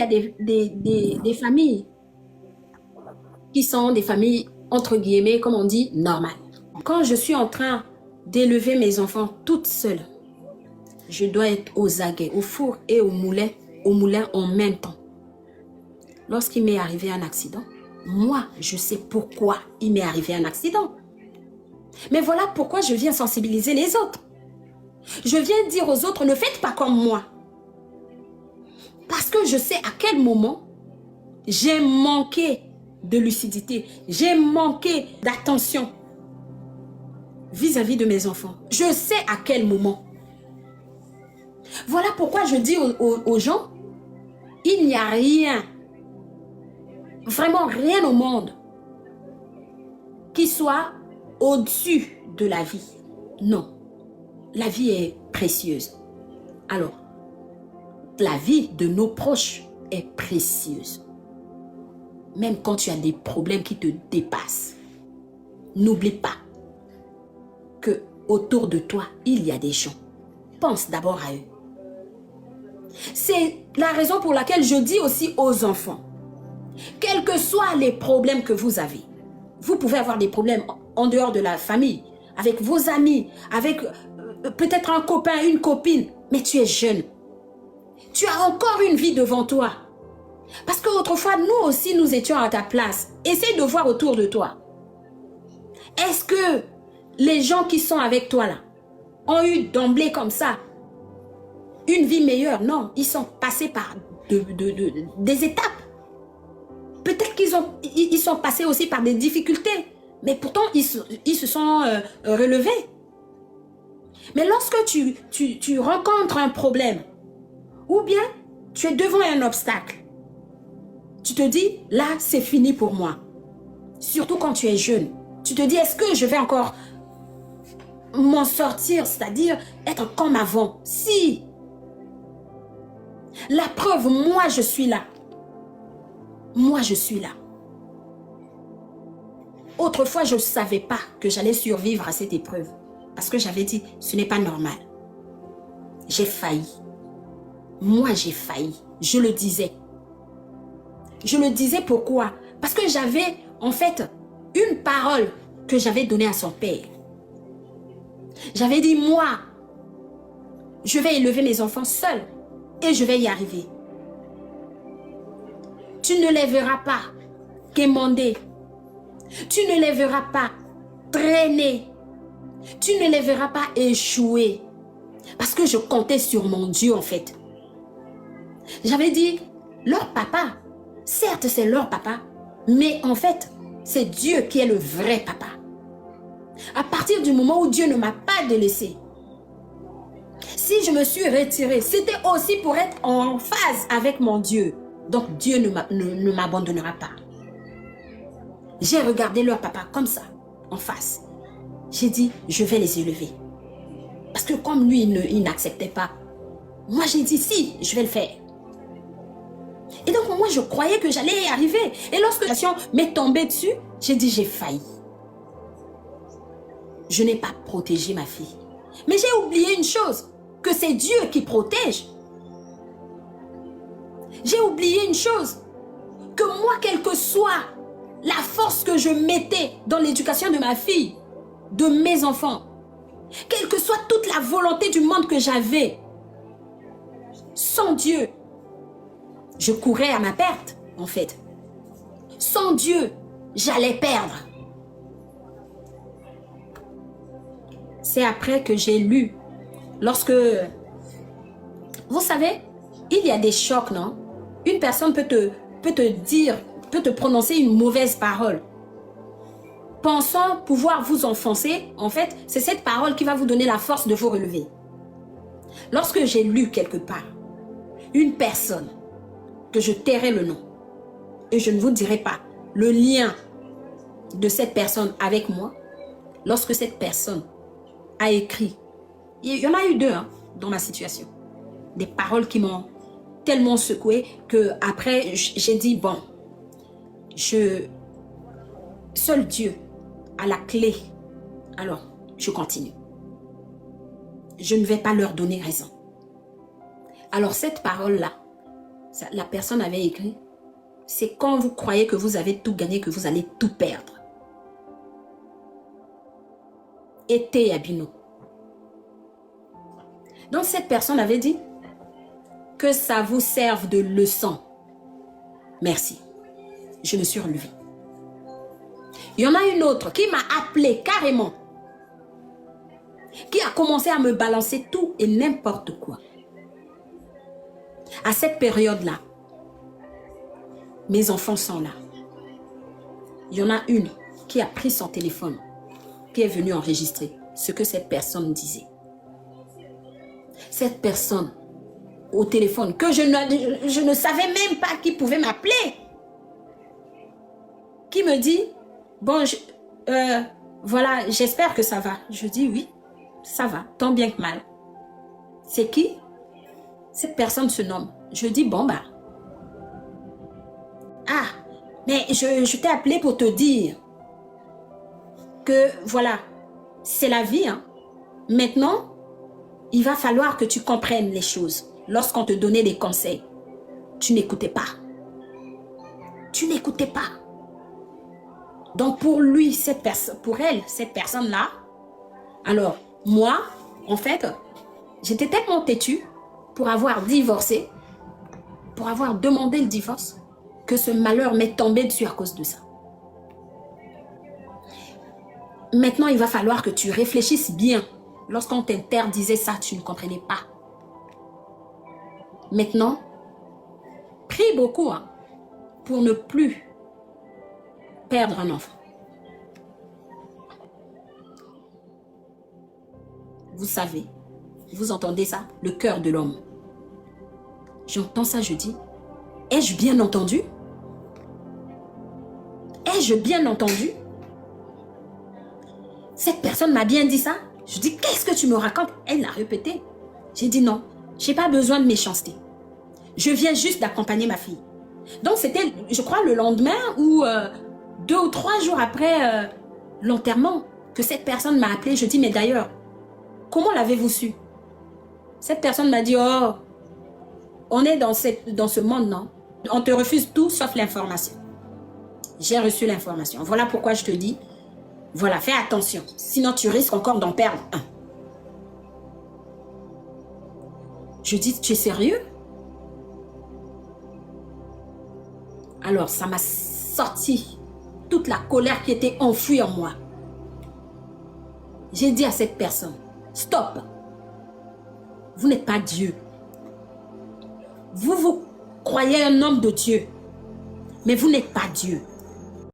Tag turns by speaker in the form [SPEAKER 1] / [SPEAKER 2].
[SPEAKER 1] y a des familles qui sont des familles, entre guillemets, comme on dit, normales. Quand je suis en train d'élever mes enfants toute seule, je dois être aux aguets, au four et au moulin en même temps. Lorsqu'il m'est arrivé un accident, moi, je sais pourquoi il m'est arrivé un accident. Mais voilà pourquoi je viens sensibiliser les autres. Je viens dire aux autres, ne faites pas comme moi. Parce que je sais à quel moment j'ai manqué de lucidité, j'ai manqué d'attention vis-à-vis de mes enfants. Je sais à quel moment. Voilà pourquoi je dis aux gens, il n'y a rien, vraiment rien au monde qui soit au-dessus de la vie. Non, la vie est précieuse. Alors, la vie de nos proches est précieuse. Même quand tu as des problèmes qui te dépassent, n'oublie pas que autour de toi, il y a des gens. Pense d'abord à eux. C'est la raison pour laquelle je dis aussi aux enfants, quels que soient les problèmes que vous avez, vous pouvez avoir des problèmes en dehors de la famille, avec vos amis, avec peut-être un copain, une copine, mais tu es jeune. Tu as encore une vie devant toi. Parce qu'autrefois, nous aussi, nous étions à ta place. Essaye de voir autour de toi. Est-ce que les gens qui sont avec toi là ont eu d'emblée comme ça une vie meilleure? Non, ils sont passés par des étapes. Peut-être qu'ils sont passés aussi par des difficultés, mais pourtant ils se sont relevés. Mais lorsque tu rencontres un problème, ou bien tu es devant un obstacle, tu te dis, là c'est fini pour moi. Surtout quand tu es jeune. Tu te dis, est-ce que je vais encore m'en sortir, c'est-à-dire être comme avant? Si. La preuve, moi je suis là. Moi je suis là. Autrefois, je ne savais pas que j'allais survivre à cette épreuve. Parce que j'avais dit, ce n'est pas normal. J'ai failli. Moi, j'ai failli. Je le disais. Je le disais pourquoi? Parce que j'avais, en fait, une parole que j'avais donnée à son père. J'avais dit, moi, je vais élever mes enfants seuls et je vais y arriver. Tu ne les verras pas quémander. Tu ne les verras pas traîner. Tu ne les verras pas échouer. Parce que je comptais sur mon Dieu, en fait. J'avais dit, leur papa, certes c'est leur papa, mais en fait, c'est Dieu qui est le vrai papa. À partir du moment où Dieu ne m'a pas délaissé, si je me suis retirée, c'était aussi pour être en phase avec mon Dieu. Donc Dieu ne m'abandonnera pas. J'ai regardé leur papa comme ça, en face. J'ai dit, je vais les élever. Parce que comme lui, il n'acceptait pas, moi j'ai dit, si, je vais le faire. Et donc moi, je croyais que j'allais y arriver. Et lorsque la situation m'est tombée dessus, j'ai dit, j'ai failli. Je n'ai pas protégé ma fille. Mais j'ai oublié une chose, que c'est Dieu qui protège. J'ai oublié une chose, que moi, quelle que soit la force que je mettais dans l'éducation de ma fille, de mes enfants, quelle que soit toute la volonté du monde que j'avais, sans Dieu, je courais à ma perte, en fait. Sans Dieu, j'allais perdre. C'est après que j'ai lu, lorsque, vous savez, il y a des chocs, non? Une personne peut te dire, peut te prononcer une mauvaise parole. Pensant pouvoir vous enfoncer, en fait, c'est cette parole qui va vous donner la force de vous relever. Lorsque j'ai lu quelque part, une personne, que je tairai le nom, et je ne vous dirai pas le lien de cette personne avec moi, lorsque cette personne a écrit, il y en a eu deux dans ma situation, des paroles qui m'ont tellement secouée que après j'ai dit, bon, seul Dieu a la clé, alors je continue. Je ne vais pas leur donner raison. Alors cette parole-là La personne avait écrit, c'est quand vous croyez que vous avez tout gagné que vous allez tout perdre. Été Abino. Donc cette personne avait dit que ça vous serve de leçon. Merci. Je me suis relevée. Il y en a une autre qui m'a appelé carrément, qui a commencé à me balancer tout et n'importe quoi. À cette période-là, mes enfants sont là. Il y en a une qui a pris son téléphone, qui est venue enregistrer ce que cette personne disait. Cette personne, au téléphone, que je ne savais même pas qui pouvait m'appeler, qui me dit, bon, voilà, j'espère que ça va. Je dis oui, ça va, tant bien que mal. C'est qui? Cette personne se nomme. Je dis, bon, bah. Ah, mais je t'ai appelé pour te dire que, voilà, c'est la vie. Hein. Maintenant, il va falloir que tu comprennes les choses. Lorsqu'on te donnait des conseils, tu n'écoutais pas. Tu n'écoutais pas. Donc, pour lui, pour elle, cette personne-là, alors, moi, en fait, j'étais tellement têtue pour avoir divorcé, pour avoir demandé le divorce, que ce malheur m'est tombé dessus à cause de ça. Maintenant, il va falloir que tu réfléchisses bien. Lorsqu'on t'interdisait ça, tu ne comprenais pas. Maintenant, prie beaucoup hein, pour ne plus perdre un enfant. Vous savez, vous entendez ça, le cœur de l'homme. J'entends ça, je dis, ai-je bien entendu? Ai-je bien entendu? Cette personne m'a bien dit ça. Je dis, qu'est-ce que tu me racontes? Elle l'a répété. J'ai dit non, je n'ai pas besoin de méchanceté. Je viens juste d'accompagner ma fille. Donc c'était, je crois, le lendemain ou 2 ou 3 jours après l'enterrement que cette personne m'a appelé. Je dis, mais d'ailleurs, comment l'avez-vous su? Cette personne m'a dit, oh, on est dans ce monde, non? On te refuse tout sauf l'information. J'ai reçu l'information. Voilà pourquoi je te dis, voilà, fais attention. Sinon, tu risques encore d'en perdre un. Je dis, tu es sérieux? Alors, ça m'a sorti toute la colère qui était enfouie en moi. J'ai dit à cette personne, stop. Vous n'êtes pas Dieu. Vous croyez un homme de Dieu. Mais vous n'êtes pas Dieu.